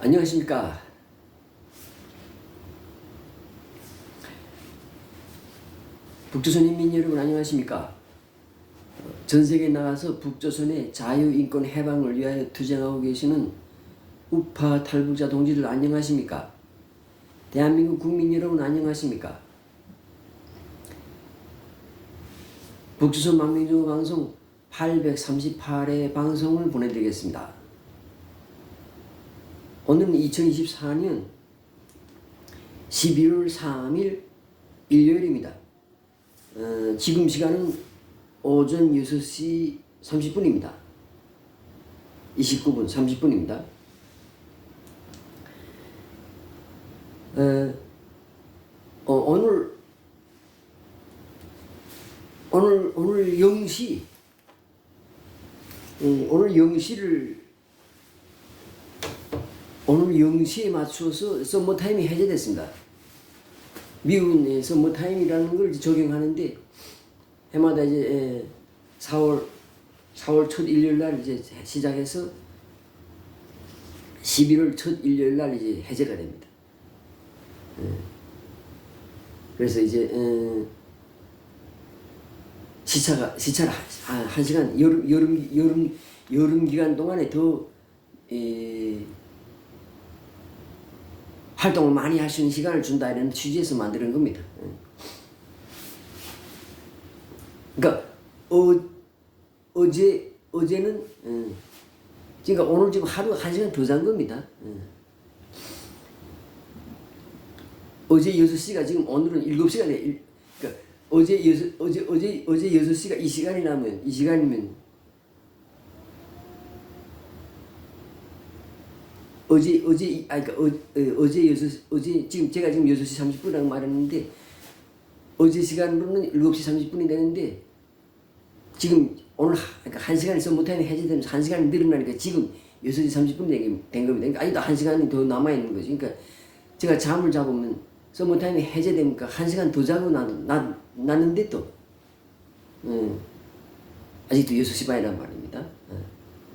안녕하십니까. 북조선 인민 여러분 안녕하십니까. 전 세계에 나가서 북조선의 자유인권 해방을 위하여 투쟁하고 계시는 우파 탈북자 동지들 안녕하십니까. 대한민국 국민 여러분 안녕하십니까. 북조선 망명정보 방송 838회 방송을 보내드리겠습니다. 오늘은 2024년 11월 3일 일요일입니다. 지금 시간은 오전 6시 30분입니다. 29분 30분입니다. 오늘 0시 오늘 0시에 맞춰서 썸머타임이 해제됐습니다. 미국은 썸머타임이라는 걸 적용하는데 해마다 이제 4월 첫 일요일 날 이제 시작해서 11월 첫 일요일 날 이제 해제가 됩니다. 그래서 이제 시차를 1시간 여름 기간 동안에 더 활동을 많이 할 수 있는 시간을 준다 이런 취지에서 만드는 겁니다. 그러니까 어제는 그러니까 오늘 지금 하루 1시간 더 잔 겁니다. 어제 6시가 지금 오늘은 7시가 돼. 그러니까 어제 6시가 이 시간이면 지금 제가 지금 6시 30분이라고 말했는데 어제 시간으로는 7시 30분이 되는데 지금 오늘 그러니까 1시간이 썸머타임이 해제되면서 1시간이 늘어나니까 지금 6시 30분이 된 겁니다. 그러니까 아직도 1시간이 더 남아있는 거죠. 그러니까 제가 잠을 잡으면 썸머타임이 해제되니까 1시간 더 자고 났는데 또 아직도 6시 반이란 말입니다.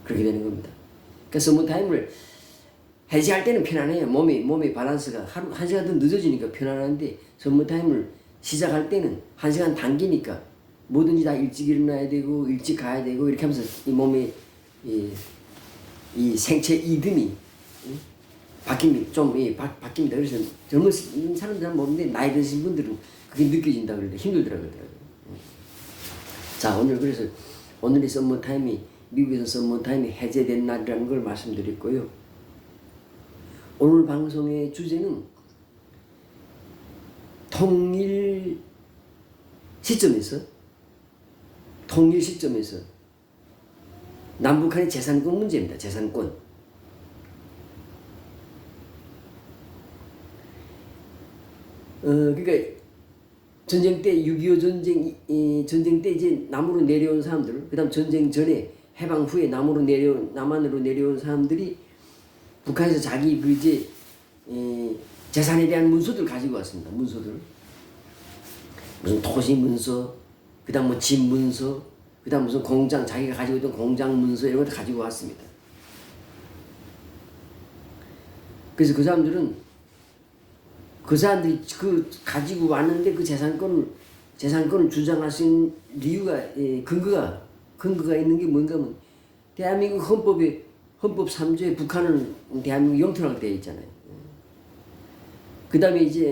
그렇게 되는 겁니다. 그러니까 썸머타임을 해제할 때는 편안해요. 몸의 밸런스가 하루 1시간 더 늦어지니까 편안한데 썸머타임을 시작할 때는 1시간 당기니까 뭐든지 다 일찍 일어나야 되고 일찍 가야 되고 이렇게 하면서 이 몸의 이 생체 이듬이 바뀝니다. 바뀝니다. 그래서 젊은 사람들은 모르는데 나이 드신 분들은 그게 느껴진다 그러는데 힘들더라고요. 자, 그래서 오늘의 썸머타임이 미국에서 썸머타임이 해제된 날이라는 걸 말씀드렸고요. 오늘 방송의 주제는 통일 시점에서 남북한의 재산권 문제입니다. 재산권. 그러니까 전쟁 때 6.25 전쟁 때 이제 남으로 내려온 사람들, 그다음 전쟁 전에 해방 후에 남한으로 내려온 사람들이 북한에서 자기 재산에 대한 문서들 가지고 왔습니다. 문서들. 무슨 토지 문서, 그다음 뭐 집 문서, 그다음 무슨 공장, 자기가 가지고 있던 공장 문서 이런 것도 가지고 왔습니다. 그래서 그 사람들이 가지고 왔는데 그 재산권을 주장할 수 있는 이유가 근거가 있는 게 뭔가 하면 대한민국 헌법 3조에 북한은 대한민국 영토라고 되어 있잖아요. 그 다음에 이제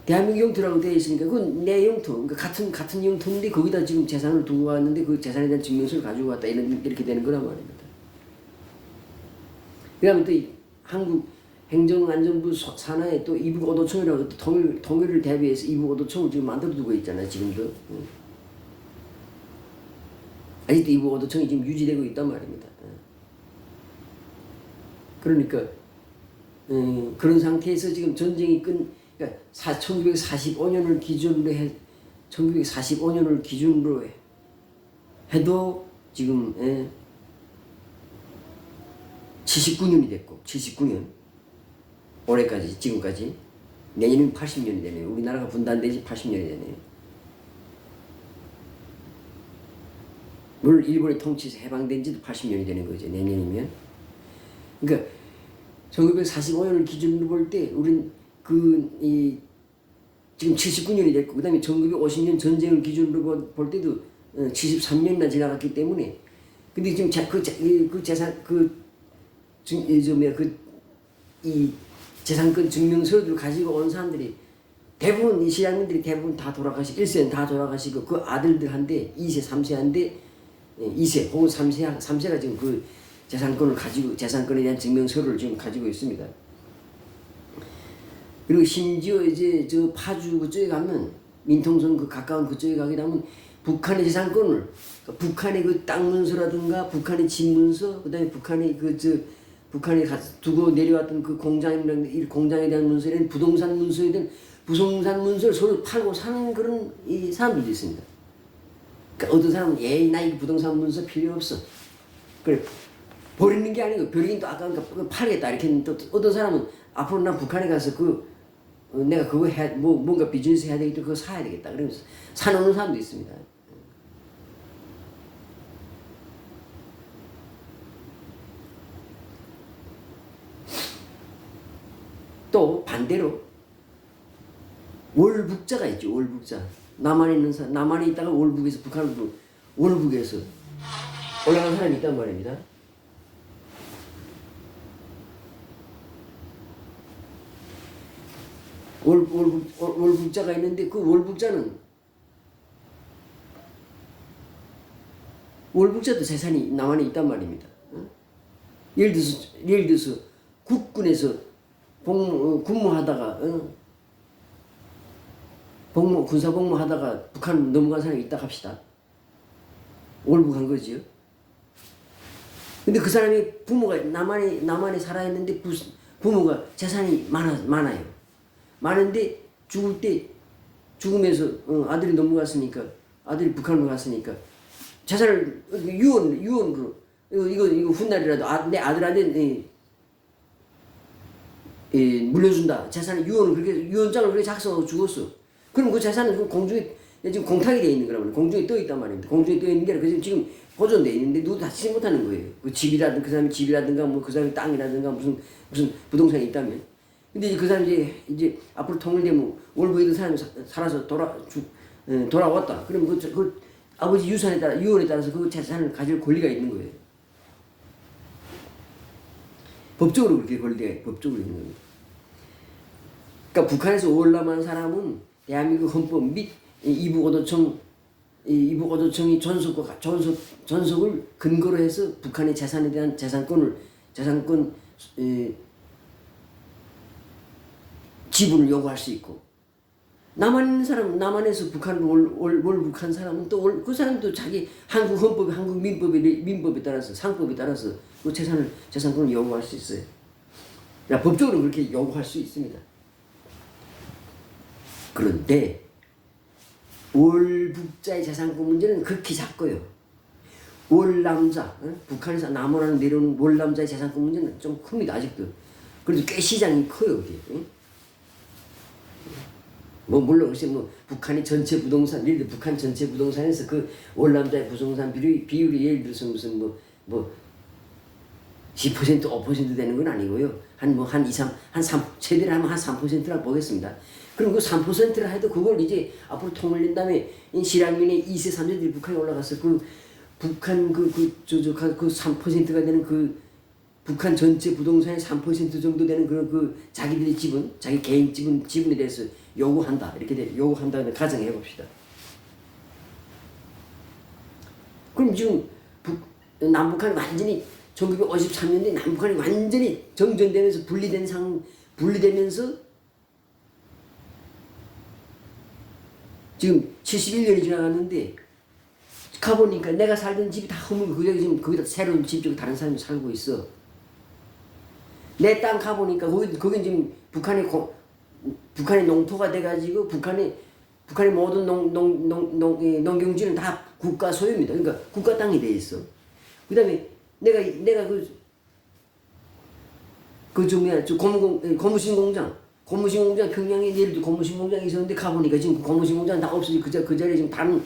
대한민국 영토라고 되어 있으니까 그건 내 영토, 그러니까 같은 영토인데 거기다 지금 재산을 두고 왔는데 그 재산에 대한 증명서를 가지고 왔다 이렇게 되는 거란 말입니다. 그 다음에 또 한국 행정안전부 산하에 또 이북오도청이라고 통일을 대비해서 이북오도청을 지금 만들어 두고 있잖아요. 지금도. 아직도 이북오도청이 지금 유지되고 있단 말입니다. 그러니까 그런 상태에서 지금 전쟁이 그러니까 1945년을 기준으로 해도 지금 79년이 됐고 79년 올해까지 지금까지 내년이면 80년이 되네요. 우리나라가 분단되지 80년이 되네요. 물론 일본의 통치에서 해방된 지도 80년이 되는 거죠. 내년이면. 그러니까 1945년을 기준으로 볼 때 우린 지금 79년이 됐고 그다음에 1950년 전쟁을 기준으로 볼 때도 73년이나 지나갔기 때문에 근데 지금 이 재산권 증명서를 가지고 온 사람들이 대부분 이 시장님들이 대부분 다 돌아가시고 1세는 다 돌아가시고 그 아들들한테 2세, 3세한테 2세 혹은 3세가 지금 그 재산권에 대한 증명서를 지금 가지고 있습니다. 그리고 심지어 이제 저 파주 그쪽에 가면 민통선 그 가까운 그쪽에 가게 되면 북한의 재산권을 북한의 그 땅 문서라든가 북한의 집 문서 그다음에 북한의 북한에 두고 내려왔던 그 공장에 대한 문서에는 부동산 문서에 대한 부동산 문서를 서로 팔고 사는 그런 이 사람들도 있습니다. 그러니까 어떤 사람은 나 이 부동산 문서 필요 없어. 그래 버리는 게 아니고 버리긴 또 아까우니까 팔겠다 이렇게 했는데 또 어떤 사람은 앞으로 난 북한에 가서 내가 그거 뭔가 비즈니스 해야 되겠다 그거 사야 되겠다 그러면서 사놓는 사람도 있습니다. 또 반대로 월북자가 있죠. 월북자. 남한에 있다가 월북에서 북한으로 월북에서 올라간 사람이 있단 말입니다. 월북자가 있는데 그 월북자도 재산이 남한에 있단 말입니다. 예를 들어서 국군에서 군무하다가 군사 복무하다가 북한 넘어간 사람이 있다 합시다. 월북한 거지요. 근데 그 사람이 부모가 남한에 살아있는데 부모가 재산이 많아요. 많은데 죽으면서 아들이 넘어갔으니까 아들이 북한으로 갔으니까 재산을 유언으로 이거 훗날이라도 내 아들한테 물려준다. 재산을 유언장을 그렇게 작성하고 죽었어. 그럼 그 재산은 그 공중에 지금 공탁이 되어 있는 거란 말이에요. 공중에 떠 있단 말입니다. 공중에 떠 있는 게 아니라 지금 보존되어 있는데 누구도 다치지 못하는 거예요. 그 집이라든가 그 사람의 집이라든가 뭐 그 사람의 땅이라든가 무슨 부동산이 있다면. 근데 이제 그 사람이 이제 앞으로 통일되면 월북에 있던 사람이 살아서 돌아왔다. 그러면 그 아버지 유언에 따라서 그 재산을 가질 권리가 있는 거예요. 법적으로 그렇게 권리가 법적으로 있는 겁니다. 그러니까 북한에서 올라만 사람은 대한민국 헌법 및 이북오도청이 존속을 근거로 해서 북한의 재산에 대한 재산권 지분을 요구할 수 있고 남한에서 북한으로 월북한 사람은 또 그 사람도 자기 한국 헌법, 한국 민법에 따라서 상법에 따라서 그 재산권을 요구할 수 있어요. 그러니까 법적으로 그렇게 요구할 수 있습니다. 그런데 월북자의 재산권 문제는 극히 작고요. 월남자, 북한에서 남한으로 내려오는 월남자의 재산권 문제는 좀 큽니다. 아직도. 그래도 꽤 시장이 커요. 그게. 물론 글쎄 북한이 전체 부동산, 예를 들어 북한 전체 부동산에서 그 월남자의 부동산 비율이 예를 들어서 무슨 10% 5% 되는 건 아니고요. 최대로 하면 한 3%라고 보겠습니다. 그럼 그 3%라 해도 그걸 이제 앞으로 통일된 다음에 실향민의 2세 3세들이 북한에 올라가서 북한 3%가 되는 북한 전체 부동산의 3% 정도 되는 그 자기들의 지분, 자기 개인 지분에 대해서 요구한다. 이렇게 요구한다는 가정해 봅시다. 그럼 지금 남북한이 완전히 1953년에 남북한이 완전히 정전되면서 분리되면서 지금 71년이 지나갔는데 가보니까 내가 살던 집이 다 허물고 지금 거기다 새로운 집 지고 다른 사람이 살고 있어. 내 땅 가보니까 거긴 지금 북한의 농토가 돼가지고 북한의 모든 농경지는 다 국가 소유입니다. 그러니까 국가 땅이 돼 있어. 그다음에 내가 고무신 공장 평양에 예를 들어 고무신 공장이 있었는데 가보니까 지금 고무신 공장 다 없어지고 그 자리에 지금 다른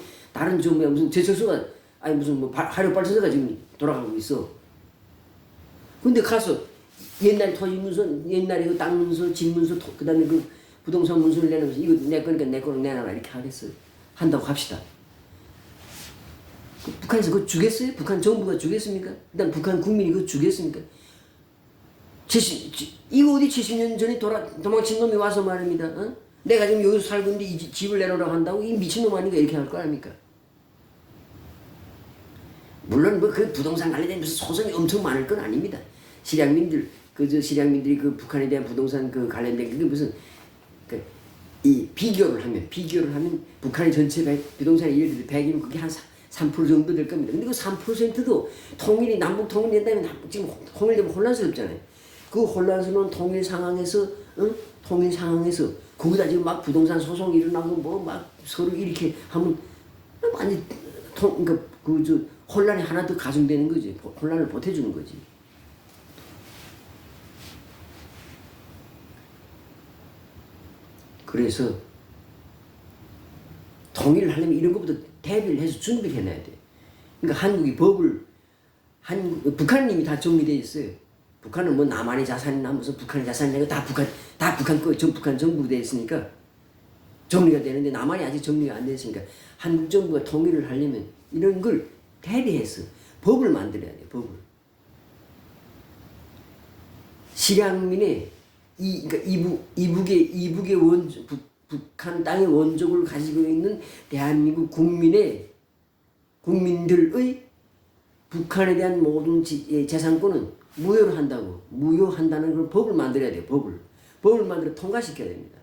무슨 제철소가 아니 무슨 뭐 화력 발전소가 지금 돌아가고 있어. 근데 가서 옛날 토지 문서, 옛날에 그 땅 문서, 집 문서, 그다음에 그 부동산 문서를 내놓으면서 이거 내 거니까 내 거는 내놔라 이렇게 하겠어요. 한다고 합시다. 북한에서 그거 주겠어요? 북한 정부가 주겠습니까? 일단 북한 국민이 그거 주겠습니까? 이거 어디 70년 전에 도망친 놈이 와서 말입니다. 어? 내가 지금 여기서 살고 있는데 이 집을 내놓으라고 한다고 이 미친놈 아닌가 이렇게 할 거 아닙니까? 물론 뭐 그 부동산 관련된 무슨 소송이 엄청 많을 건 아닙니다. 실향민들이 그 북한에 대한 부동산 그 관련된 그게 무슨 이 비교를 하면 북한의 전체 부동산의 예를 들어 100이면 그게 한 3% 정도 될 겁니다. 근데 그 3%도 남북 통일된다면 지금 통일되면 혼란스럽잖아요. 그 혼란스러운 통일 상황에서 거기다 지금 막 부동산 소송이 일어나고 뭐 막 서로 이렇게 하면 많이 그러니까 혼란이 하나 더 가중되는 거지. 혼란을 보태주는 거지. 그래서 통일을 하려면 이런 것부터 대비를 해서 준비를 해놔야 돼. 그러니까 한국이 북한은 이미 다 정리되어 있어요. 북한은 뭐 남한의 자산이나 무슨 북한의 자산이나 다 북한 거, 전 북한 정부가 되어 있으니까 정리가 되는데 남한이 아직 정리가 안 됐으니까 한국 정부가 통일을 하려면 이런 걸 대비해서 법을 만들어야 돼. 법을. 실향민의 그러니까 이북의 북한 땅의 원족을 가지고 있는 대한민국 국민들의 북한에 대한 모든 재산권은 무효한다는 그런 법을 만들어야 돼요. 법을 만들어 통과시켜야 됩니다.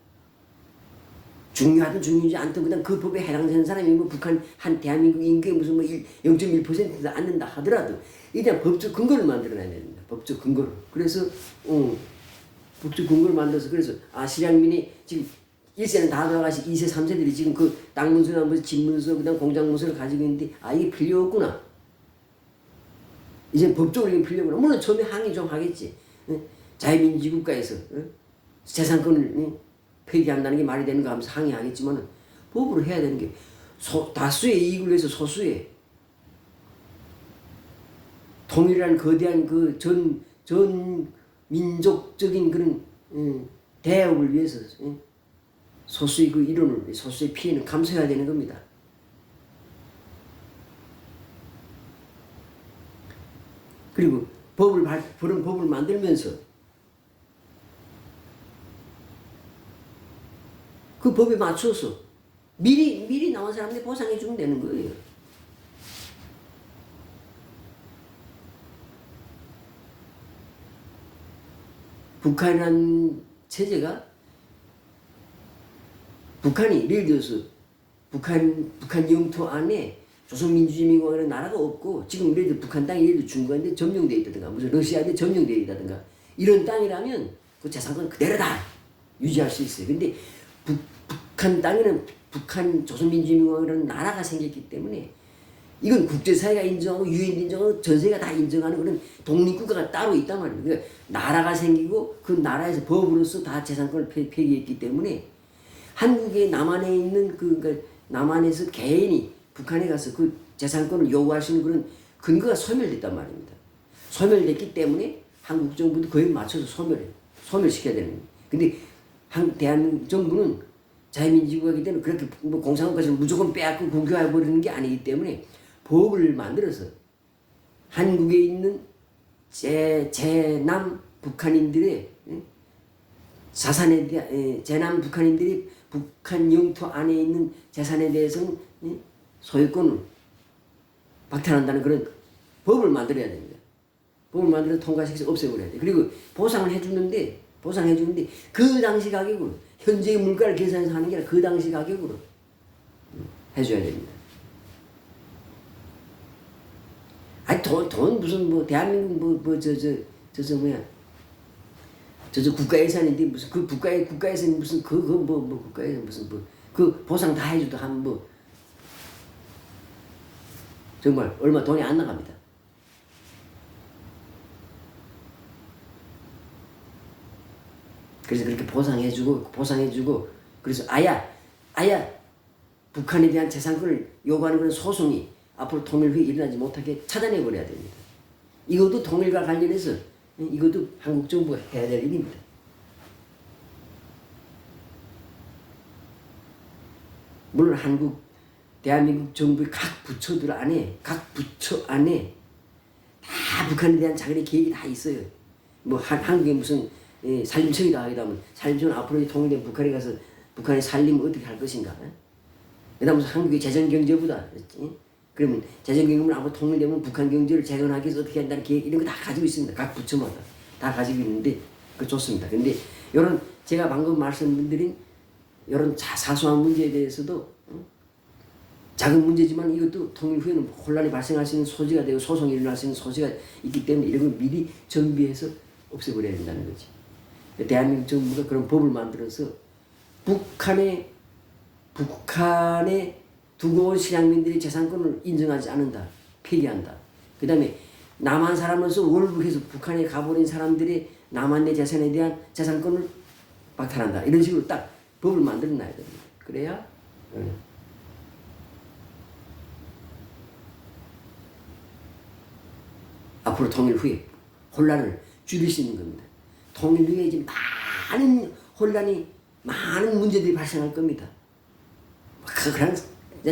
중요하든 중요하지 않든 그냥 그 법에 해당되는 사람이 뭐 북한 대한민국 인구의 무슨 뭐 0.1%도 안 된다 하더라도 일단 법적 근거를 만들어놔야 됩니다. 법적 근거를. 그래서 법적 근거를 만들어서 그래서 실향민이 지금 1세는 다 돌아가시 2세, 3세들이 지금 그 땅 문서나 뭐 집 문서, 그다음 공장 문서를 가지고 있는데 이게 필요 없구나. 이제 법적으로 이게 필요 없구나. 물론 처음에 항의 좀 하겠지. 자유민주주의 국가에서 재산권을 폐기한다는 게 말이 되는가 하면서 항의하겠지만 법으로 해야 되는 게 다수의 이익을 위해서 소수의 통일이라는 거대한 그 전 민족적인 그런 대업을 위해서 소수의 그 이론을 소수의 피해는 감수해야 되는 겁니다. 그리고 그런 법을 만들면서 그 법에 맞춰서 미리 나온 사람들 보상해 주면 되는 거예요. 북한이라는 체제가 북한이 예를 들어서 북한 영토 안에 조선민주주의민국이라는 나라가 없고 지금 예를 들어 북한 땅이 예를 들어 중국한테 점령되어 있다든가 무슨 러시아한테 점령되어 있다든가 이런 땅이라면 그 재산권 그대로 다 유지할 수 있어요. 근데 북한 땅에는 북한 조선민주주의민국이라는 나라가 생겼기 때문에 이건 국제사회가 인정하고 유엔도 인정하고 전 세계가 다 인정하는 그런 독립국가가 따로 있단 말이에요. 그러니까 나라가 생기고 그 나라에서 법으로서 다 재산권을 폐기했기 때문에 한국의 남한에 있는 그러니까 남한에서 개인이 북한에 가서 그 재산권을 요구할 수 있는 그런 근거가 소멸됐단 말입니다. 소멸됐기 때문에 한국 정부도 그에 맞춰서 소멸시켜야 되는 거예요. 근데 대한민국 정부는 자유민주국가이기 때문에 그렇게 뭐 공산국가처럼 무조건 빼앗고 국교해버리는 게 아니기 때문에 법을 만들어서 한국에 있는 제남 북한인들의 자산에 대한 제남 북한인들이 북한 영토 안에 있는 재산에 대해서는 소유권을 박탈한다는 그런 법을 만들어야 됩니다. 법을 만들어 통과시켜서 없애버려야 돼. 그리고 보상을 해주는데 그 당시 가격으로 현재의 물가를 계산해서 하는 게 아니라 그 당시 가격으로 해줘야 됩니다. 아니 돈 무슨 뭐 대한민국 저 국가 예산인데 무슨 그 국가 예산이 무슨 국가 예산 무슨 그 보상 다 해줘도 한 정말 얼마 돈이 안 나갑니다. 그래서 그렇게 보상해주고 그래서 아야 북한에 대한 재산권을 요구하는 그런 소송이 앞으로 통일 후에 일어나지 못하게 차단해 버려야 됩니다. 이것도 통일과 관련해서 이것도 한국 정부가 해야 될 일입니다. 물론 대한민국 정부의 각 부처 안에 다 북한에 대한 자기의 계획이 다 있어요. 뭐 한국에 무슨 산림청이다 하기도 하면 산림청은 앞으로 통일된 북한에 가서 북한의 산림을 어떻게 할 것인가. 그다음 무슨 한국의 재정경제부다. 그러면 재정경제는 앞으로 통일되면 북한 경제를 재건하기 위해서 어떻게 한다는 계획 이런 거 다 가지고 있습니다. 각 부처마다 다 가지고 있는데 그 좋습니다. 근데 이런 제가 방금 말씀드린 이런 사소한 문제에 대해서도 작은 문제지만 이것도 통일 후에는 혼란이 발생할 수 있는 소지가 되고 소송이 일어날 수 있는 소지가 있기 때문에 이런 걸 미리 정비해서 없애버려야 된다는 거지. 대한민국 정부가 그런 법을 만들어서 북한에 두고 온 실향민들의 재산권을 인정하지 않는다. 폐기한다. 그 다음에 남한 사람으로서 월북해서 북한에 가버린 사람들의 남한 내 재산에 대한 재산권을 박탈한다. 이런 식으로 딱 법을 만들어 놔야 됩니다. 그래야 앞으로 통일 후에 혼란을 줄일 수 있는 겁니다. 통일 후에 이제 많은 문제들이 발생할 겁니다. 그런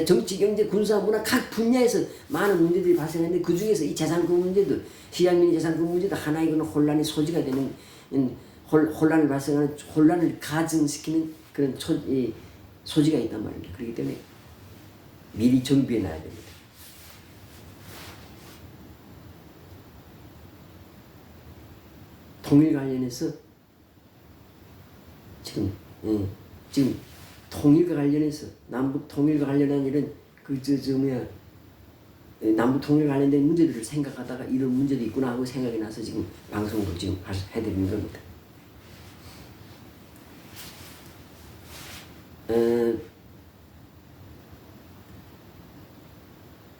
정치, 경제, 군사, 문화 각 분야에서 많은 문제들이 발생하는데 그 중에서 이 재산권 문제도 실향민의 재산권 문제도 하나의 그런 혼란의 소지가 되는 혼란을 발생하는 혼란을 가증시키는 그런 소지가 있단 말입니다. 그렇기 때문에 미리 정비해 놔야 됩니다. 통일 관련해서 지금 통일과 관련해서 남북 통일과 관련한 이런 남북 통일 관련된 문제들을 생각하다가 이런 문제도 있구나 하고 생각이 나서 지금 방송도 지금 해드리는 겁니다.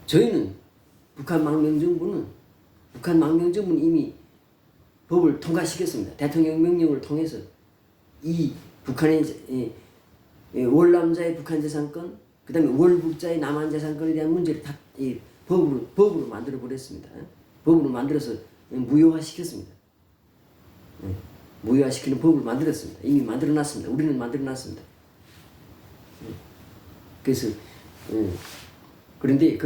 저희는 북한 망명정부는 이미 법을 통과시켰습니다. 대통령 명령을 통해서 이 북한의 월남자의 북한 재산권, 그 다음에 월북자의 남한 재산권에 대한 문제를 다 법으로 만들어 버렸습니다. 법으로 만들어서 무효화시켰습니다. 무효화시키는 법을 만들었습니다. 이미 만들어 놨습니다. 우리는 만들어 놨습니다. 그래서 그런데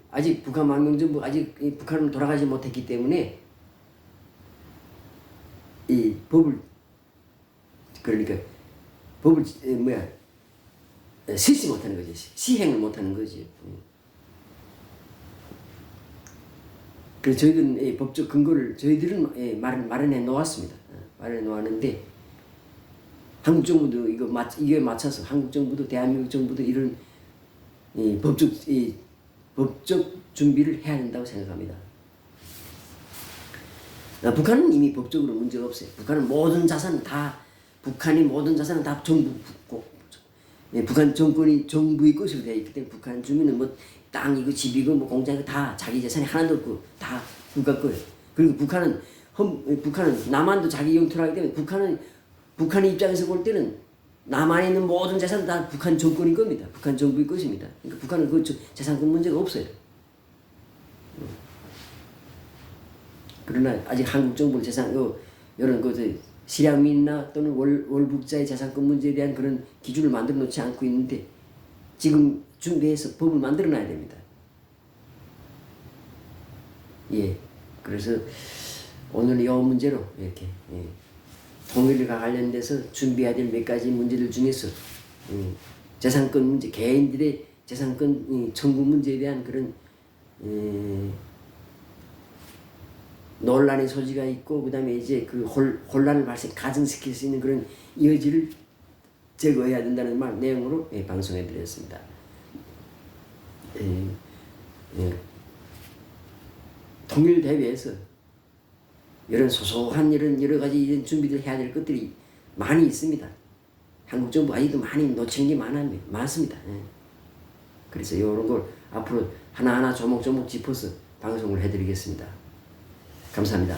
아직 북한 망명정부 아직 북한은 돌아가지 못했기 때문에 이 법을 실시 못하는 거지. 시행을 못하는 거지. 그래서 저희들은 법적 근거를 저희들은 마련해 놓았습니다. 마련해 놓았는데 한국 정부도 이게 맞춰서 한국 정부도 대한민국 정부도 이런 법적 준비를 해야 된다고 생각합니다. 북한은 이미 법적으로 문제가 없어요. 북한이 모든 자산은 다 북한 정부의 것으로 되어 있기 때문에 북한 주민은 뭐 땅이고 집이고 뭐 공장이고 다 자기 재산이 하나도 없고 다 국가 거예요. 그리고 북한은 남한도 자기 영토로 하기 때문에 북한의 입장에서 볼 때는 남한에 있는 모든 재산은 다 북한 정권인 겁니다. 북한 정부의 것입니다. 그러니까 북한은 그 재산권 문제가 없어요. 그러나 아직 한국 정부는 이런 실향민이나 또는 월북자의 재산권 문제에 대한 그런 기준을 만들어 놓지 않고 있는데 지금 준비해서 법을 만들어 놔야 됩니다. 그래서 오늘 이 문제로 이렇게 통일과 관련돼서 준비해야 될 몇 가지 문제들 중에서 재산권 문제, 개인들의 재산권 청구 문제에 대한 그런 논란의 소지가 있고 그다음에 이제 그 혼란을 가증시킬 수 있는 그런 여지를 제거해야 된다는 내용으로 방송해 드렸습니다. 통일 대회에서 이런 소소한 이런 여러 가지 이런 준비를 해야 될 것들이 많이 있습니다. 한국 정부 아직도 많이 놓치는 게 많습니다. 그래서 이런 걸 앞으로 하나하나 조목조목 짚어서 방송을 해드리겠습니다. 감사합니다.